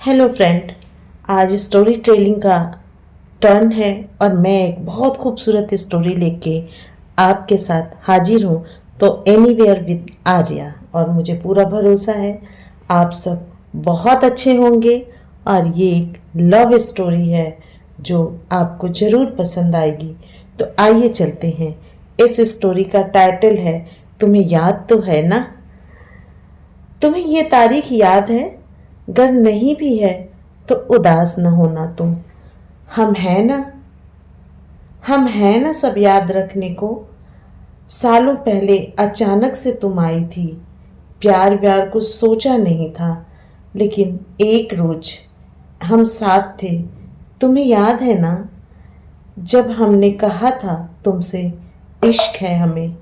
Hello friend. आज story telling का turn है और मैं एक बहुत खूबसूरत स्टोरी लेके आपके साथ हाजिर हूँ। तो एनीवेयर विद आर्या, और मुझे पूरा भरोसा है आप सब बहुत अच्छे होंगे और ये एक लव स्टोरी है जो आपको ज़रूर पसंद आएगी। तो आइए चलते हैं। इस स्टोरी का टाइटल है तुम्हें याद तो है ना। तुम्हें ये तारीख याद है? अगर नहीं भी है तो उदास न होना तुम। हम हैं ना, हम हैं ना सब याद रखने को। सालों पहले अचानक से तुम आई थी। प्यार व्यार कुछ सोचा नहीं था, लेकिन एक रोज हम साथ थे। तुम्हें याद है ना, जब हमने कहा था तुमसे इश्क है हमें।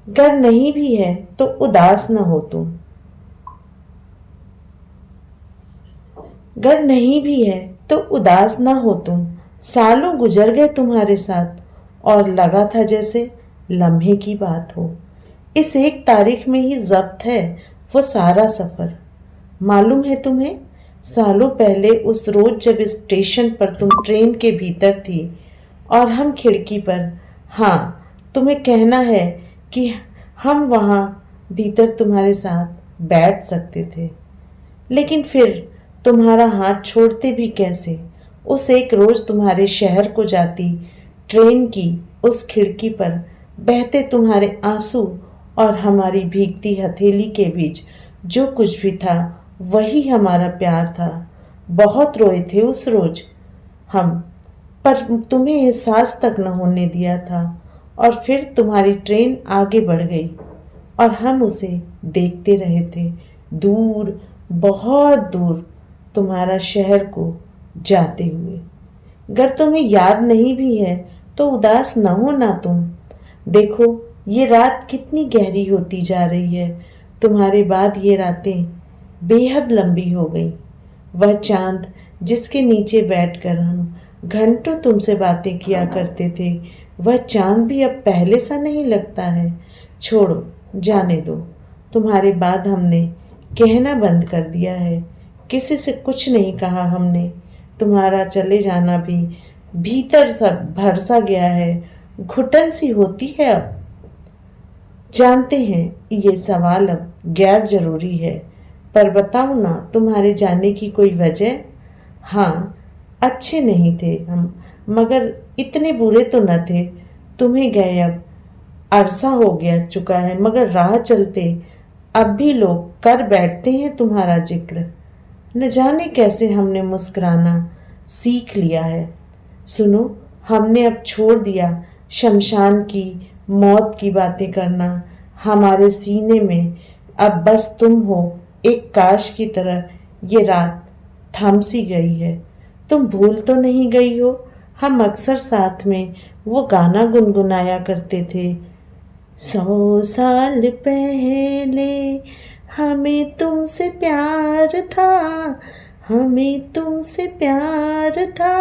गर नहीं भी है तो उदास न हो तुम। गर नहीं भी है तो उदास ना हो तुम। सालों गुजर गए तुम्हारे साथ और लगा था जैसे लम्हे की बात हो। इस एक तारीख में ही जब्त है वो सारा सफर। मालूम है तुम्हें, सालों पहले उस रोज जब स्टेशन पर तुम ट्रेन के भीतर थी और हम खिड़की पर, हाँ तुम्हें कहना है कि हम वहाँ भीतर तुम्हारे साथ बैठ सकते थे, लेकिन फिर तुम्हारा हाथ छोड़ते भी कैसे। उस एक रोज तुम्हारे शहर को जाती ट्रेन की उस खिड़की पर बहते तुम्हारे आंसू और हमारी भीगती हथेली के बीच जो कुछ भी था वही हमारा प्यार था। बहुत रोए थे उस रोज हम, पर तुम्हें एहसास तक न होने दिया था। और फिर तुम्हारी ट्रेन आगे बढ़ गई और हम उसे देखते रहे थे, दूर, बहुत दूर, तुम्हारा शहर को जाते हुए। अगर तुम्हें याद नहीं भी है तो उदास न हो ना तुम। देखो ये रात कितनी गहरी होती जा रही है। तुम्हारे बाद ये रातें बेहद लंबी हो गई। वह चांद जिसके नीचे बैठकर हम घंटों तुमसे बातें किया करते थे, वह चांद भी अब पहले सा नहीं लगता है। छोड़ो, जाने दो। तुम्हारे बाद हमने कहना बंद कर दिया है। किसी से कुछ नहीं कहा हमने। तुम्हारा चले जाना भी भीतर सब भर सा गया है। घुटन सी होती है अब। जानते हैं ये सवाल अब गैर जरूरी है, पर बताओ ना, तुम्हारे जाने की कोई वजह? हाँ, अच्छे नहीं थे हम, मगर इतने बुरे तो न थे। तुम्हें गए अब अरसा हो गया चुका है, मगर राह चलते अब भी लोग कर बैठते हैं तुम्हारा जिक्र। न जाने कैसे हमने मुस्कुराना सीख लिया है। सुनो, हमने अब छोड़ दिया शमशान की मौत की बातें करना। हमारे सीने में अब बस तुम हो, एक काश की तरह ये रात थम सी गई है। तुम भूल तो नहीं गई हो, हम अक्सर साथ में वो गाना गुनगुनाया करते थे। 100 साल पहले हमें तुमसे प्यार था, हमें तुमसे प्यार था,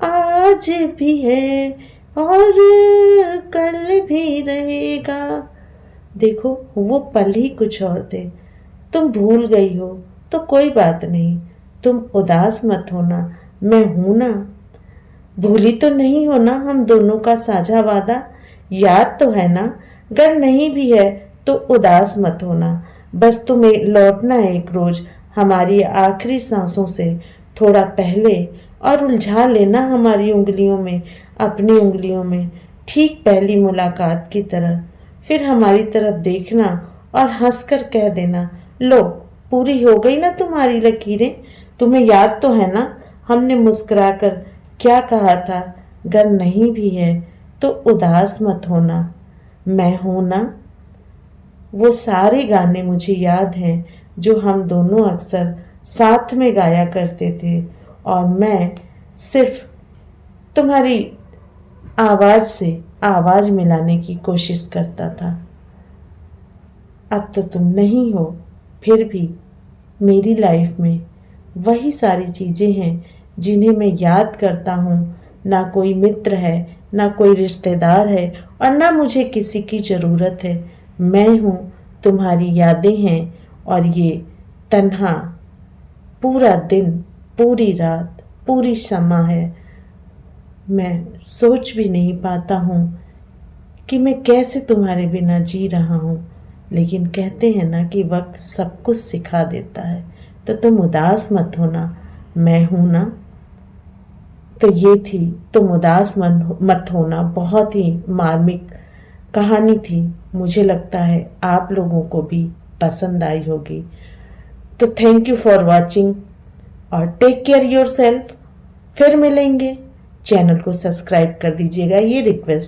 आज भी है और कल भी रहेगा। देखो वो पल ही कुछ और थे। तुम भूल गई हो तो कोई बात नहीं, तुम उदास मत होना, मैं हूं ना। भूली तो नहीं हो ना हम दोनों का साझा वादा? याद तो है ना? अगर नहीं भी है तो उदास मत होना। बस तुम्हें लौटना है एक रोज हमारी आखिरी सांसों से थोड़ा पहले, और उलझा लेना हमारी उंगलियों में, अपनी उंगलियों में, ठीक पहली मुलाकात की तरह। फिर हमारी तरफ देखना और हंसकर कह देना, लो पूरी हो गई ना तुम्हारी लकीरें। तुम्हें याद तो है ना हमने मुस्कुराकर क्या कहा था? अगर नहीं भी है तो उदास मत होना, मैं हूं ना। वो सारे गाने मुझे याद हैं जो हम दोनों अक्सर साथ में गाया करते थे, और मैं सिर्फ तुम्हारी आवाज से आवाज मिलाने की कोशिश करता था। अब तो तुम नहीं हो, फिर भी मेरी लाइफ में वही सारी चीजें हैं जिन्हें मैं याद करता हूँ। ना कोई मित्र है, ना कोई रिश्तेदार है, और ना मुझे किसी की ज़रूरत है। मैं हूँ, तुम्हारी यादें हैं, और ये तन्हा पूरा दिन, पूरी रात, पूरी क्षमा है। मैं सोच भी नहीं पाता हूँ कि मैं कैसे तुम्हारे बिना जी रहा हूँ। लेकिन कहते हैं ना कि वक्त सब कुछ सिखा देता है। तो तुम उदास मत होना, मैं हूं ना। तो ये थी तुम उदास मत होना, बहुत ही मार्मिक कहानी थी। मुझे लगता है आप लोगों को भी पसंद आई होगी। तो थैंक यू फॉर वॉचिंग और टेक केयर योर सेल्फ। फिर मिलेंगे। चैनल को सब्सक्राइब कर दीजिएगा, ये रिक्वेस्ट